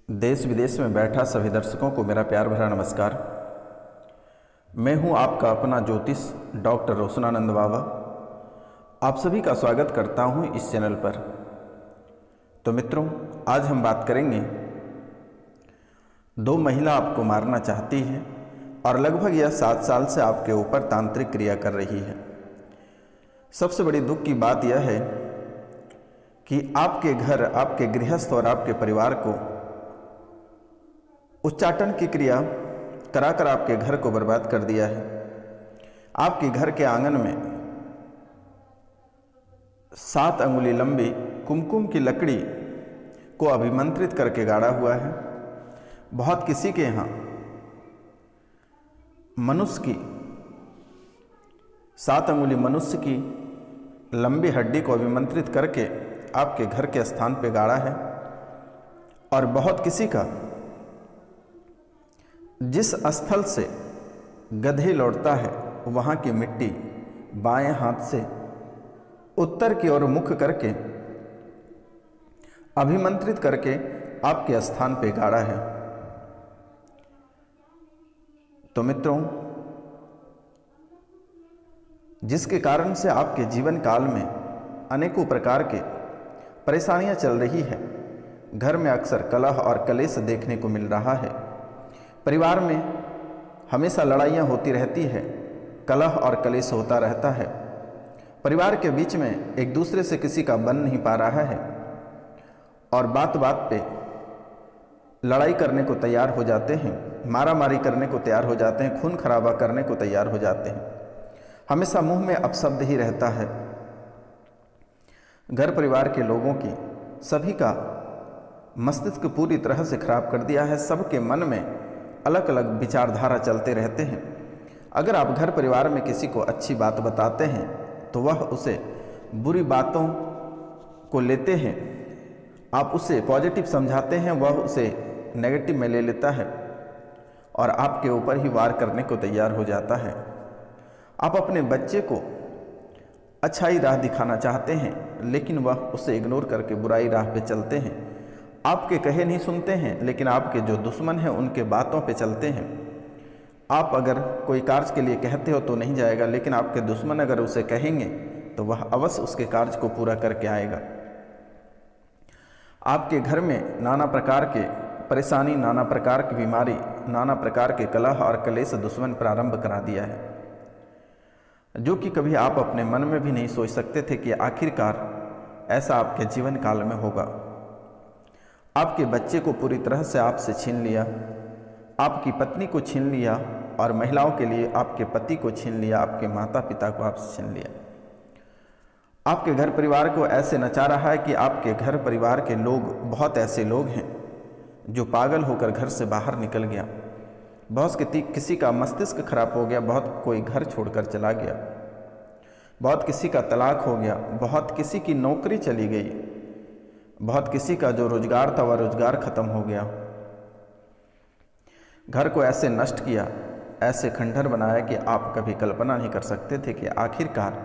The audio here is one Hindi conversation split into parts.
देश विदेश में बैठा सभी दर्शकों को मेरा प्यार भरा नमस्कार। मैं हूं आपका अपना ज्योतिष डॉक्टर रोशनानंद बाबा। आप सभी का स्वागत करता हूं इस चैनल पर। तो मित्रों, आज हम बात करेंगे, दो महिला आपको मारना चाहती है और लगभग यह 7 साल से आपके ऊपर तांत्रिक क्रिया कर रही है। सबसे बड़ी दुख की बात यह है कि आपके घर, आपके गृहस्थ और आपके परिवार को उच्चाटन की क्रिया कराकर आपके घर को बर्बाद कर दिया है। आपके घर के आंगन में 7 अंगुली लंबी कुमकुम की लकड़ी को अभिमंत्रित करके गाड़ा हुआ है। बहुत किसी के यहाँ मनुष्य की 7 अंगुली मनुष्य की लंबी हड्डी को अभिमंत्रित करके आपके घर के स्थान पर गाड़ा है। और बहुत किसी का जिस स्थल से गधे लौटता है वहाँ की मिट्टी बाएं हाथ से उत्तर की ओर मुख करके अभिमंत्रित करके आपके स्थान पे गाड़ा है। तो मित्रों, जिसके कारण से आपके जीवन काल में अनेकों प्रकार के परेशानियां चल रही है, घर में अक्सर कलह और कलेश देखने को मिल रहा है। परिवार में हमेशा लड़ाइयाँ होती रहती है, कलह और कलेश होता रहता है। परिवार के बीच में एक दूसरे से किसी का बन नहीं पा रहा है और बात बात पे लड़ाई करने को तैयार हो जाते हैं, मारामारी करने को तैयार हो जाते हैं, खून खराबा करने को तैयार हो जाते हैं। हमेशा मुंह में अपशब्द ही रहता है। घर परिवार के लोगों की सभी का मस्तिष्क पूरी तरह से खराब कर दिया है। सबके मन में अलग अलग विचारधारा चलते रहते हैं। अगर आप घर परिवार में किसी को अच्छी बात बताते हैं तो वह उसे बुरी बातों को लेते हैं। आप उसे पॉजिटिव समझाते हैं, वह उसे नेगेटिव में ले लेता है और आपके ऊपर ही वार करने को तैयार हो जाता है। आप अपने बच्चे को अच्छाई राह दिखाना चाहते हैं लेकिन वह उसे इग्नोर करके बुराई राह पे चलते हैं। आपके कहे नहीं सुनते हैं लेकिन आपके जो दुश्मन हैं उनके बातों पे चलते हैं। आप अगर कोई कार्य के लिए कहते हो तो नहीं जाएगा, लेकिन आपके दुश्मन अगर उसे कहेंगे तो वह अवश्य उसके कार्य को पूरा करके आएगा। आपके घर में नाना प्रकार के परेशानी, नाना प्रकार की बीमारी, नाना प्रकार के कलह और कलेश दुश्मन प्रारंभ करा दिया है, जो कि कभी आप अपने मन में भी नहीं सोच सकते थे कि आखिरकार ऐसा आपके जीवन काल में होगा। आपके बच्चे को पूरी तरह से आपसे छीन लिया, आपकी पत्नी को छीन लिया और महिलाओं के लिए आपके पति को छीन लिया, आपके माता पिता को आपसे छीन लिया। आपके घर परिवार को ऐसे नचा रहा है कि आपके घर परिवार के लोग, बहुत ऐसे लोग हैं जो पागल होकर घर से बाहर निकल गया। बहुत किसी का मस्तिष्क खराब हो गया, बहुत कोई घर छोड़कर चला गया, बहुत किसी का तलाक हो गया, बहुत किसी की नौकरी चली गई, बहुत किसी का जो रोजगार था वह रोजगार खत्म हो गया। घर को ऐसे नष्ट किया, ऐसे खंडहर बनाया कि आप कभी कल्पना नहीं कर सकते थे कि आखिरकार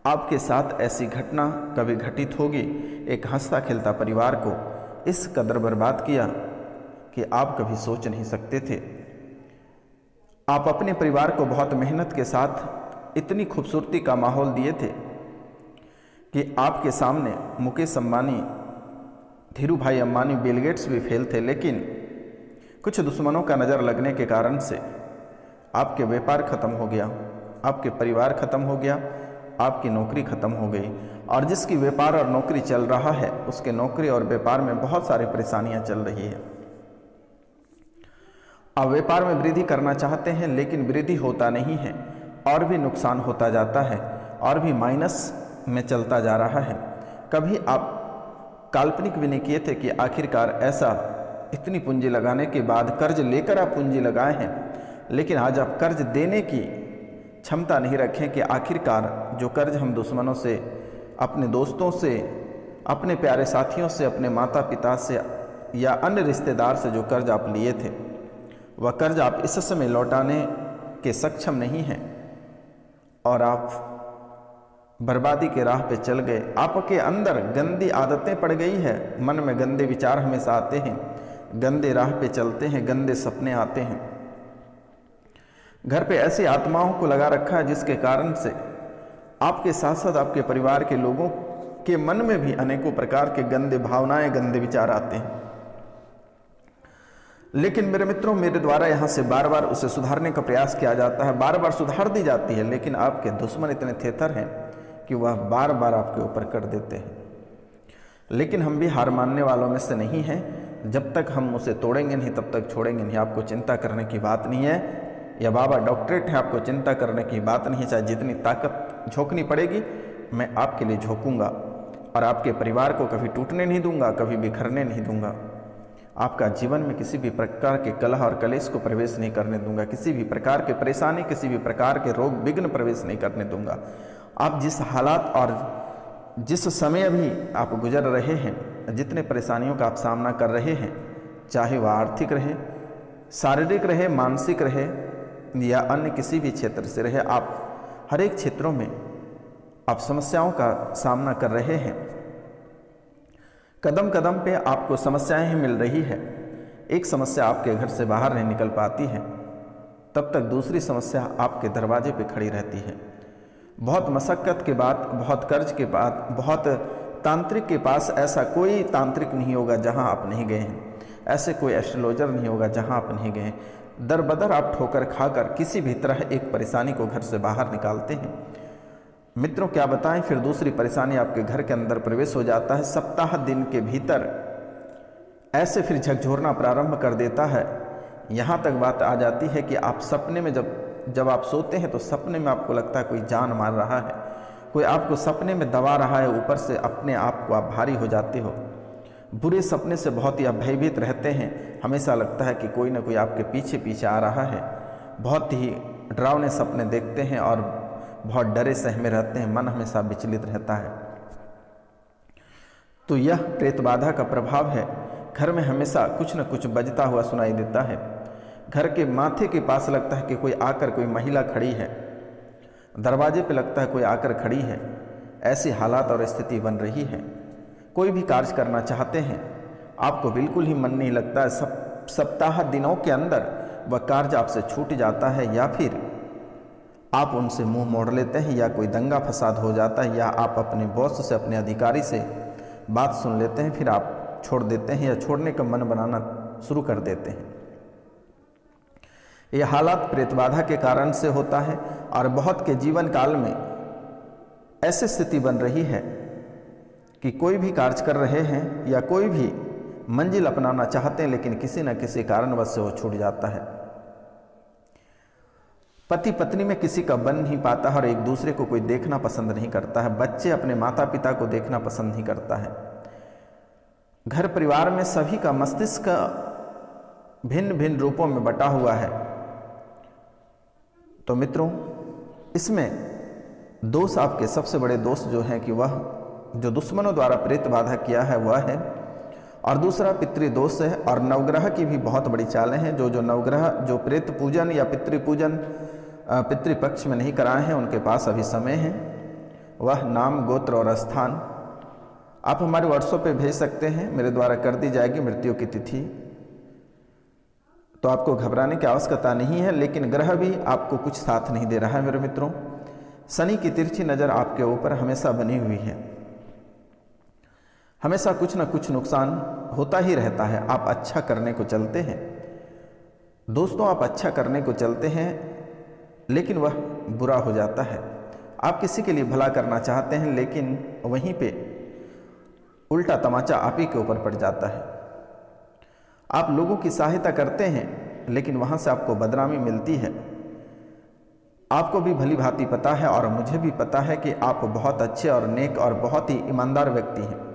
आपके साथ ऐसी घटना कभी घटित होगी। एक हंसता खेलता परिवार को इस कदर बर्बाद किया कि आप कभी सोच नहीं सकते थे। आप अपने परिवार को बहुत मेहनत के साथ इतनी खूबसूरती का माहौल दिए थे कि आपके सामने मुकेश अंबानी, धीरू भाई अंबानी, बिल गेट्स भी फेल थे, लेकिन कुछ दुश्मनों का नज़र लगने के कारण से आपके व्यापार खत्म हो गया, आपके परिवार खत्म हो गया, आपकी नौकरी खत्म हो गई। और जिसकी व्यापार और नौकरी चल रहा है उसके नौकरी और व्यापार में बहुत सारी परेशानियां चल रही है। आप व्यापार में वृद्धि करना चाहते हैं लेकिन वृद्धि होता नहीं है और भी नुकसान होता जाता है और भी माइनस में चलता जा रहा है। कभी आप काल्पनिक भी नहीं किए थे कि आखिरकार ऐसा इतनी पूंजी लगाने के बाद, कर्ज लेकर आप पूंजी लगाए हैं लेकिन आज आप कर्ज देने की क्षमता नहीं रखें कि आखिरकार जो कर्ज हम दुश्मनों से, अपने दोस्तों से, अपने प्यारे साथियों से, अपने माता पिता से या अन्य रिश्तेदार से जो कर्ज आप लिए थे वह कर्ज आप इस समय लौटाने के सक्षम नहीं हैं और आप बर्बादी के राह पे चल गए। आपके अंदर गंदी आदतें पड़ गई है, मन में गंदे विचार हमेशा आते हैं, गंदे राह पे चलते हैं, गंदे सपने आते हैं। घर पे ऐसी आत्माओं को लगा रखा है जिसके कारण से आपके साथ साथ आपके परिवार के लोगों के मन में भी अनेकों प्रकार के गंदे भावनाएं, गंदे विचार आते हैं। लेकिन मेरे मित्रों, मेरे द्वारा यहाँ से बार बार उसे सुधारने का प्रयास किया जाता है, बार बार सुधार दी जाती है, लेकिन आपके दुश्मन इतने थेथर हैं कि वह बार बार आपके ऊपर कर देते हैं। लेकिन हम भी हार मानने वालों में से नहीं हैं। जब तक हम उसे तोड़ेंगे नहीं तब तक छोड़ेंगे नहीं। आपको चिंता करने की बात नहीं है, या बाबा डॉक्टरेट है, आपको चिंता करने की बात नहीं है। चाहे जितनी ताकत झोंकनी पड़ेगी मैं आपके लिए झोंकूंगा, और आपके परिवार को कभी टूटने नहीं दूंगा, कभी बिखरने नहीं दूंगा। आपका जीवन में किसी भी प्रकार के कलह और कलेश को प्रवेश नहीं करने दूंगा, किसी भी प्रकार के परेशानी, किसी भी प्रकार के रोग विघ्न प्रवेश नहीं करने दूंगा। आप जिस हालात और जिस समय अभी आप गुजर रहे हैं, जितने परेशानियों का आप सामना कर रहे हैं, चाहे वह आर्थिक रहे, शारीरिक रहे, मानसिक रहे या अन्य किसी भी क्षेत्र से रहे, आप हर एक क्षेत्रों में आप समस्याओं का सामना कर रहे हैं। कदम कदम पे आपको समस्याएं ही मिल रही है। एक समस्या आपके घर से बाहर नहीं निकल पाती है, तब तक दूसरी समस्या आपके दरवाजे पे खड़ी रहती है। बहुत मशक्क़त के बाद, बहुत कर्ज के बाद, बहुत तांत्रिक के पास ऐसा कोई तांत्रिक नहीं होगा जहां आप नहीं गए हैं, ऐसे कोई एस्ट्रोलॉजर नहीं होगा जहां आप नहीं गए हैं। दर बदर आप ठोकर खाकर किसी भी तरह एक परेशानी को घर से बाहर निकालते हैं। मित्रों, क्या बताएं, फिर दूसरी परेशानी आपके घर के अंदर प्रवेश हो जाता है। सप्ताह दिन के भीतर ऐसे फिर झकझोरना प्रारंभ कर देता है। यहाँ तक बात आ जाती है कि आप सपने में जब आप सोते हैं तो सपने में आपको लगता है कोई जान मार रहा है, कोई आपको सपने में दबा रहा है। ऊपर से अपने आप को आप भारी हो जाते हो। बुरे सपने से बहुत ही आप भयभीत रहते हैं। हमेशा लगता है कि कोई ना कोई आपके पीछे पीछे आ रहा है। बहुत ही डरावने सपने देखते हैं और बहुत डरे सहमे रहते हैं। मन हमेशा विचलित रहता है। तो यह प्रेत बाधा का प्रभाव है। घर में हमेशा कुछ न कुछ बजता हुआ सुनाई देता है। घर के माथे के पास लगता है कि कोई आकर, कोई महिला खड़ी है। दरवाजे पे लगता है कोई आकर खड़ी है। ऐसी हालात और स्थिति बन रही है। कोई भी कार्य करना चाहते हैं, आपको बिल्कुल ही मन नहीं लगता है। सप्ताह दिनों के अंदर वह कार्य आपसे छूट जाता है, या फिर आप उनसे मुंह मोड़ लेते हैं, या कोई दंगा फसाद हो जाता है, या आप अपने बॉस से, अपने अधिकारी से बात सुन लेते हैं, फिर आप छोड़ देते हैं या छोड़ने का मन बनाना शुरू कर देते हैं। ये हालात प्रेत बाधा के कारण से होता है। और बहुत के जीवन काल में ऐसी स्थिति बन रही है कि कोई भी कार्य कर रहे हैं या कोई भी मंजिल अपनाना चाहते हैं, लेकिन किसी न किसी कारणवश से वो छूट जाता है। पति पत्नी में किसी का बन नहीं पाता है और एक दूसरे को कोई देखना पसंद नहीं करता है। बच्चे अपने माता पिता को देखना पसंद नहीं करता है। घर परिवार में सभी का मस्तिष्क भिन्न भिन्न रूपों में बटा हुआ है। तो मित्रों, इसमें दोष, आपके सबसे बड़े दोष जो हैं कि वह जो दुश्मनों द्वारा प्रेत बाधा किया है वह है, और दूसरा पितृदोष है। और नवग्रह की भी बहुत बड़ी चालें हैं। जो नवग्रह जो प्रेत पूजन या पितृपूजन पितृपक्ष में नहीं कराए हैं, उनके पास अभी समय है। वह नाम, गोत्र और स्थान आप हमारे व्हाट्सएप पे भेज सकते हैं, मेरे द्वारा कर दी जाएगी मृत्यु की तिथि। तो आपको घबराने की आवश्यकता नहीं है। लेकिन ग्रह भी आपको कुछ साथ नहीं दे रहा है मेरे मित्रों। शनि की तिरछी नज़र आपके ऊपर हमेशा बनी हुई है। हमेशा कुछ न कुछ नुकसान होता ही रहता है। आप अच्छा करने को चलते हैं दोस्तों, आप अच्छा करने को चलते हैं, लेकिन वह बुरा हो जाता है। आप किसी के लिए भला करना चाहते हैं, लेकिन वहीं पे उल्टा तमाचा आप ही के ऊपर पड़ जाता है। आप लोगों की सहायता करते हैं, लेकिन वहाँ से आपको बदनामी मिलती है। आपको भी भली भांति पता है और मुझे भी पता है कि आप बहुत अच्छे और नेक और बहुत ही ईमानदार व्यक्ति हैं।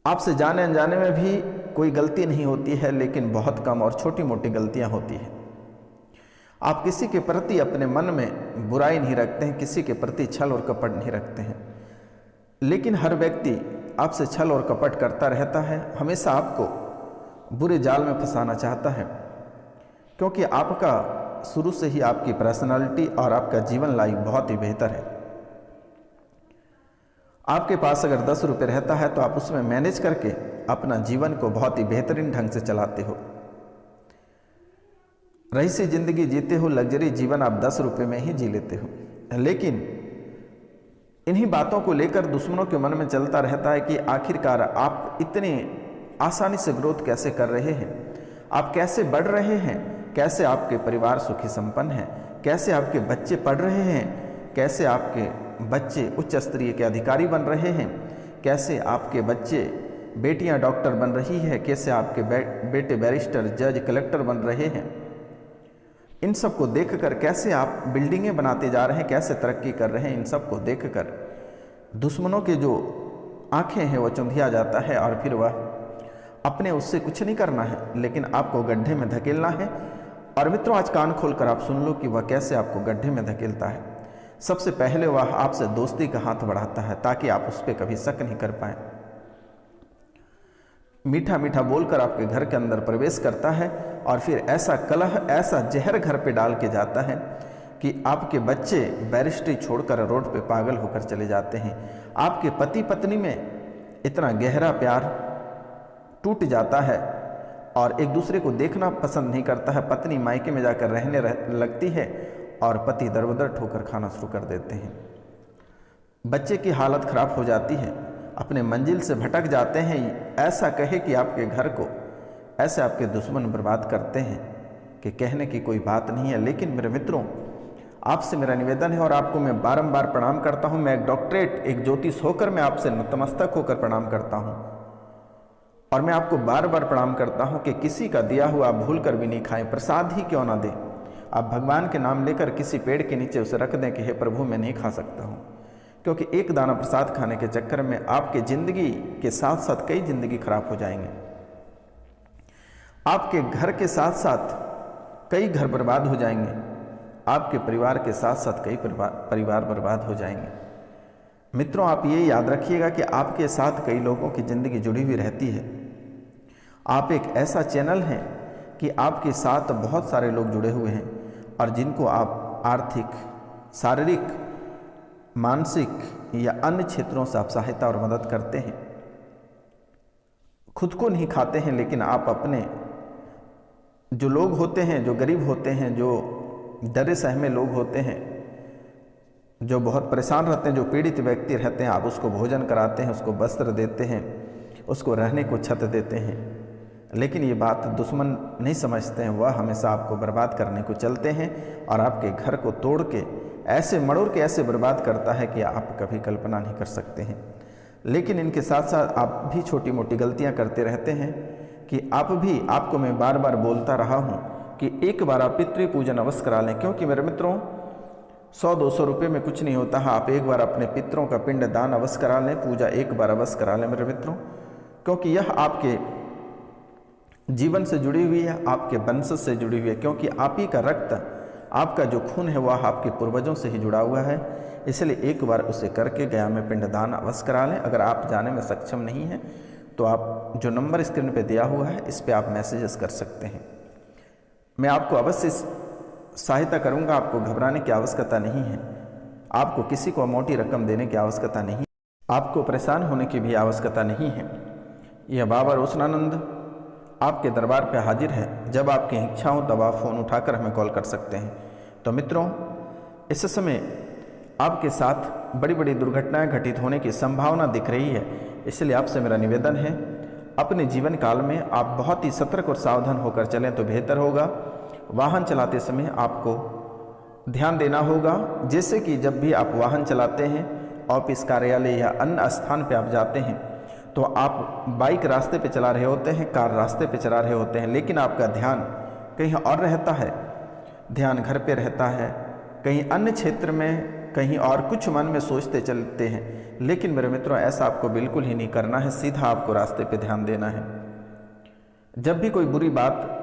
आपसे जाने अनजाने में भी कोई गलती नहीं होती है, लेकिन बहुत कम और छोटी मोटी गलतियां होती हैं। आप किसी के प्रति अपने मन में बुराई नहीं रखते हैं, किसी के प्रति छल और कपट नहीं रखते हैं, लेकिन हर व्यक्ति आपसे छल और कपट करता रहता है। हमेशा आपको बुरे जाल में फंसाना चाहता है, क्योंकि आपका शुरू से ही आपकी पर्सनालिटी और आपका जीवन लाइफ बहुत ही बेहतर है। आपके पास अगर 10 रुपये रहता है तो आप उसमें मैनेज करके अपना जीवन को बहुत ही बेहतरीन ढंग से चलाते हो। रईसी जिंदगी जीते हो, लग्जरी जीवन आप 10 रुपये में ही जी लेते हो। लेकिन इन्हीं बातों को लेकर दुश्मनों के मन में चलता रहता है कि आखिरकार आप इतने आसानी से ग्रोथ कैसे कर रहे हैं, आप कैसे बढ़ रहे हैं, कैसे आपके परिवार सुखी संपन्न है, कैसे आपके बच्चे पढ़ रहे हैं, कैसे आपके बच्चे उच्च स्तरीय के अधिकारी बन रहे हैं, कैसे आपके बच्चे बेटियां डॉक्टर बन रही है, कैसे आपके बेटे बैरिस्टर, जज, कलेक्टर बन रहे हैं। इन सब को देखकर कैसे आप बिल्डिंगें बनाते जा रहे हैं, कैसे तरक्की कर रहे हैं, इन सब को देखकर दुश्मनों के जो आंखें हैं वो चुंधिया जाता है और फिर वह अपने उससे कुछ नहीं करना है, लेकिन आपको गड्ढे में धकेलना है। और मित्रों, आज कान खोलकर आप सुन लो कि वह कैसे आपको गड्ढे में धकेलता है। सबसे पहले वह आपसे दोस्ती का हाथ बढ़ाता है ताकि आप उस पर कभी शक नहीं कर पाए। मीठा मीठा बोलकर आपके घर के अंदर प्रवेश करता है और फिर ऐसा कलह, ऐसा जहर घर पे डाल के जाता है कि आपके बच्चे बैरिस्ट्री छोड़कर रोड पे पागल होकर चले जाते हैं। आपके पति पत्नी में इतना गहरा प्यार टूट जाता है और एक दूसरे को देखना पसंद नहीं करता है। पत्नी मायके में जाकर रहने लगती है और पति दर बदर ठोकर खाना शुरू कर देते हैं। बच्चे की हालत खराब हो जाती है, अपने मंजिल से भटक जाते हैं। ऐसा कहे कि आपके घर को ऐसे आपके दुश्मन बर्बाद करते हैं कि कहने की कोई बात नहीं है। लेकिन मेरे मित्रों, आपसे मेरा निवेदन है और आपको मैं बारंबार प्रणाम करता हूं। मैं एक डॉक्टरेट, एक ज्योतिष होकर मैं आपसे नतमस्तक होकर प्रणाम करता हूं और मैं आपको बार बार प्रणाम करता हूं कि किसी का दिया हुआ आप भूल कर भी नहीं खाएं, प्रसाद ही क्यों ना दें। आप भगवान के नाम लेकर किसी पेड़ के नीचे उसे रख दें कि हे प्रभु मैं नहीं खा सकता हूँ, क्योंकि एक दाना प्रसाद खाने के चक्कर में आपके जिंदगी के साथ साथ कई जिंदगी खराब हो जाएंगे। आपके घर के साथ साथ कई घर बर्बाद हो जाएंगे, आपके परिवार के साथ साथ कई परिवार बर्बाद हो जाएंगे। मित्रों, आप ये याद रखिएगा कि आपके साथ कई लोगों की जिंदगी जुड़ी हुई रहती है। आप एक ऐसा चैनल हैं कि आपके साथ बहुत सारे लोग जुड़े हुए हैं और जिनको आप आर्थिक, शारीरिक, मानसिक या अन्य क्षेत्रों से आप सहायता और मदद करते हैं। खुद को नहीं खाते हैं, लेकिन आप अपने जो लोग होते हैं, जो गरीब होते हैं, जो डरे सहमे लोग होते हैं, जो बहुत परेशान रहते हैं, जो पीड़ित व्यक्ति रहते हैं, आप उसको भोजन कराते हैं, उसको वस्त्र देते हैं, उसको रहने को छत देते हैं। लेकिन ये बात दुश्मन नहीं समझते हैं, वह हमेशा आपको बर्बाद करने को चलते हैं और आपके घर को तोड़ के ऐसे मड़ोड़ के ऐसे बर्बाद करता है कि आप कभी कल्पना नहीं कर सकते हैं। लेकिन इनके साथ साथ आप भी छोटी मोटी गलतियां करते रहते हैं कि आपको मैं बार बार बोलता रहा हूं कि एक बार आप पितृ पूजन अवश्य करा लें, क्योंकि मेरे मित्रों 100-200 रुपये में कुछ नहीं होता है। आप एक बार अपने पितरों का पिंड दान अवश्य करा लें, पूजा एक बार अवश्य करा लें मेरे मित्रों, क्योंकि यह आपके जीवन से जुड़ी हुई है, आपके वंश से जुड़ी हुई है, क्योंकि आप ही का रक्त, आपका जो खून है वह आपके पूर्वजों से ही जुड़ा हुआ है। इसलिए एक बार उसे करके गया में पिंडदान अवश्य करा लें। अगर आप जाने में सक्षम नहीं हैं तो आप जो नंबर स्क्रीन पे दिया हुआ है इस पे आप मैसेजेस कर सकते हैं। मैं आपको अवश्य सहायता करूंगा, आपको घबराने की आवश्यकता नहीं है, आपको किसी को मोटी रकम देने की आवश्यकता नहीं, आपको परेशान होने की भी आवश्यकता नहीं है। यह बाबा रोशनानंद आपके दरबार पे हाजिर है। जब आपकी इच्छा हो तब आप फ़ोन उठाकर हमें कॉल कर सकते हैं। तो मित्रों, इस समय आपके साथ बड़ी बड़ी दुर्घटनाएं घटित होने की संभावना दिख रही है, इसलिए आपसे मेरा निवेदन है अपने जीवन काल में आप बहुत ही सतर्क और सावधान होकर चलें तो बेहतर होगा। वाहन चलाते समय आपको ध्यान देना होगा, जैसे कि जब भी आप वाहन चलाते हैं, ऑफिस, कार्यालय या अन्य स्थान पर आप जाते हैं तो आप बाइक रास्ते पे चला रहे होते हैं, कार रास्ते पे चला रहे होते हैं, लेकिन आपका ध्यान कहीं और रहता है, ध्यान घर पे रहता है, कहीं अन्य क्षेत्र में, कहीं और कुछ मन में सोचते चलते हैं। लेकिन मेरे मित्रों, ऐसा आपको बिल्कुल ही नहीं करना है, सीधा आपको रास्ते पे ध्यान देना है। जब भी कोई बुरी बात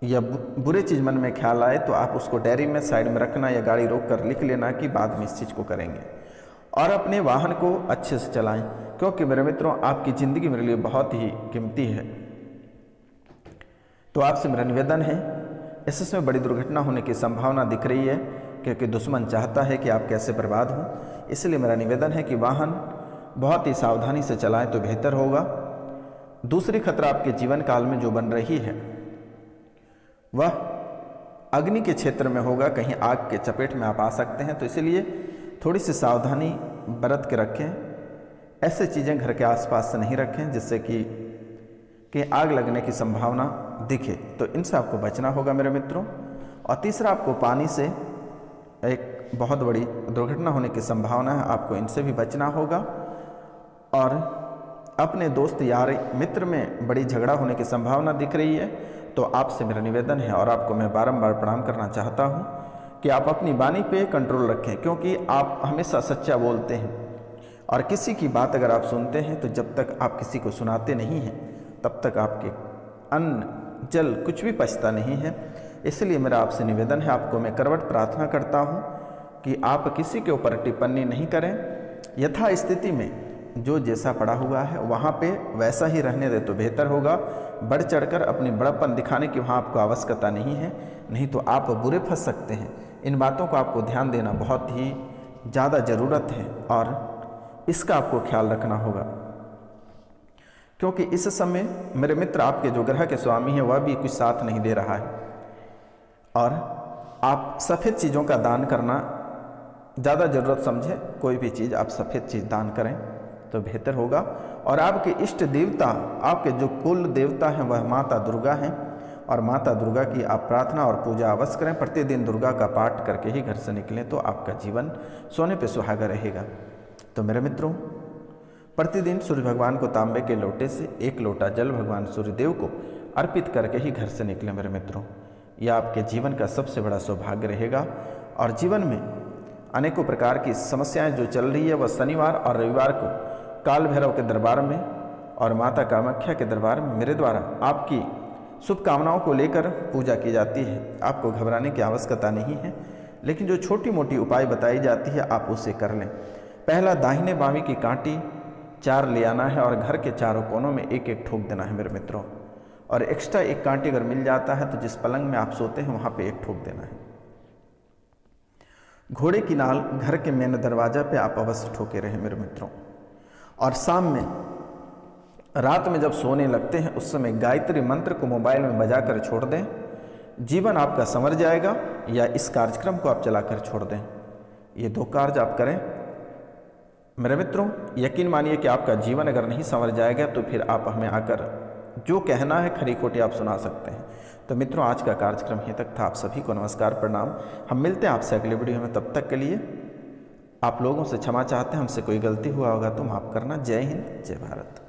या बुरे चीज़ मन में ख्याल आए तो आप उसको डायरी में साइड में रखना या गाड़ी रोक कर लिख लेना कि बाद में इस चीज़ को करेंगे, और अपने वाहन को अच्छे से चलाएं, क्योंकि मेरे मित्रों आपकी ज़िंदगी मेरे लिए बहुत ही कीमती है। तो आपसे मेरा निवेदन है, इसमें बड़ी दुर्घटना होने की संभावना दिख रही है, क्योंकि दुश्मन चाहता है कि आप कैसे बर्बाद हों। इसलिए मेरा निवेदन है कि वाहन बहुत ही सावधानी से चलाएं तो बेहतर होगा। दूसरी खतरा आपके जीवन काल में जो बन रही है वह अग्नि के क्षेत्र में होगा, कहीं आग के चपेट में आप आ सकते हैं। तो इसीलिए थोड़ी सी सावधानी बरत के रखें। ऐसे चीज़ें घर के आसपास से नहीं रखें जिससे कि आग लगने की संभावना दिखे, तो इनसे आपको बचना होगा मेरे मित्रों। और तीसरा, आपको पानी से एक बहुत बड़ी दुर्घटना होने की संभावना है, आपको इनसे भी बचना होगा। और अपने दोस्त यार मित्र में बड़ी झगड़ा होने की संभावना दिख रही है, तो आपसे मेरा निवेदन है और आपको मैं बारंबार प्रणाम करना चाहता हूँ कि आप अपनी वाणी पे कंट्रोल रखें, क्योंकि आप हमेशा सच्चा बोलते हैं और किसी की बात अगर आप सुनते हैं तो जब तक आप किसी को सुनाते नहीं हैं तब तक आपके अन्न जल कुछ भी पचता नहीं है। इसलिए मेरा आपसे निवेदन है, आपको मैं करवट प्रार्थना करता हूँ कि आप किसी के ऊपर टिप्पणी नहीं करें। यथा स्थिति में जो जैसा पड़ा हुआ है वहाँ पे वैसा ही रहने दे तो बेहतर होगा। बढ़ चढ़कर अपनी बड़प्पन दिखाने की वहाँ आपको आवश्यकता नहीं है, नहीं तो आप बुरे फंस सकते हैं। इन बातों को आपको ध्यान देना बहुत ही ज़्यादा ज़रूरत है और इसका आपको ख्याल रखना होगा, क्योंकि इस समय मेरे मित्र आपके जो ग्रह के स्वामी हैं वह भी कुछ साथ नहीं दे रहा है। और आप सफ़ेद चीज़ों का दान करना ज़्यादा ज़रूरत समझे। कोई भी चीज़ आप सफ़ेद चीज़ दान करें तो बेहतर होगा। और आपके इष्ट देवता, आपके जो कुल देवता हैं वह माता दुर्गा हैं, और माता दुर्गा की आप प्रार्थना और पूजा अवश्य करें। प्रतिदिन दुर्गा का पाठ करके ही घर से निकलें तो आपका जीवन सोने पे सुहागा रहेगा। तो मेरे मित्रों, प्रतिदिन सूर्य भगवान को तांबे के लोटे से 1 लोटा जल भगवान सूर्यदेव को अर्पित करके ही घर से निकलें मेरे मित्रों। यह आपके जीवन का सबसे बड़ा सौभाग्य रहेगा। और जीवन में अनेकों प्रकार की समस्याएं जो चल रही है वह शनिवार और रविवार को काल भैरव के दरबार में और माता कामाख्या के दरबार में मेरे द्वारा आपकी शुभकामनाओं को लेकर पूजा की जाती है। आपको घबराने की आवश्यकता नहीं है, लेकिन जो छोटी मोटी उपाय बताई जाती है आप उसे कर लें। पहला, दाहिने बावी की कांटी 4 ले आना है और घर के चारों कोनों में 1-1 ठोक देना है मेरे मित्रों। और एक्स्ट्रा 1 कांटी अगर मिल जाता है तो जिस पलंग में आप सोते हैं वहाँ पे 1 ठोक देना है। घोड़े की नाल घर के मेन दरवाजा पे आप अवश्य ठोके रहें मेरे मित्रों। और शाम में, रात में जब सोने लगते हैं उस समय गायत्री मंत्र को मोबाइल में बजाकर छोड़ दें। जीवन आपका संवर जाएगा, या इस कार्यक्रम को आप चलाकर छोड़ दें। ये 2 कार्य आप करें मेरे मित्रों। यकीन मानिए कि आपका जीवन अगर नहीं संवर जाएगा तो फिर आप हमें आकर जो कहना है खरी खोटी आप सुना सकते हैं। तो मित्रों, आज का कार्यक्रम यहीं तक था। आप सभी को नमस्कार, प्रणाम। हम मिलते हैं आपसे अगले वीडियो में। तब तक के लिए आप लोगों से क्षमा चाहते हैं, हमसे कोई गलती हुआ होगा तो माफ़ करना। जय हिंद, जय भारत।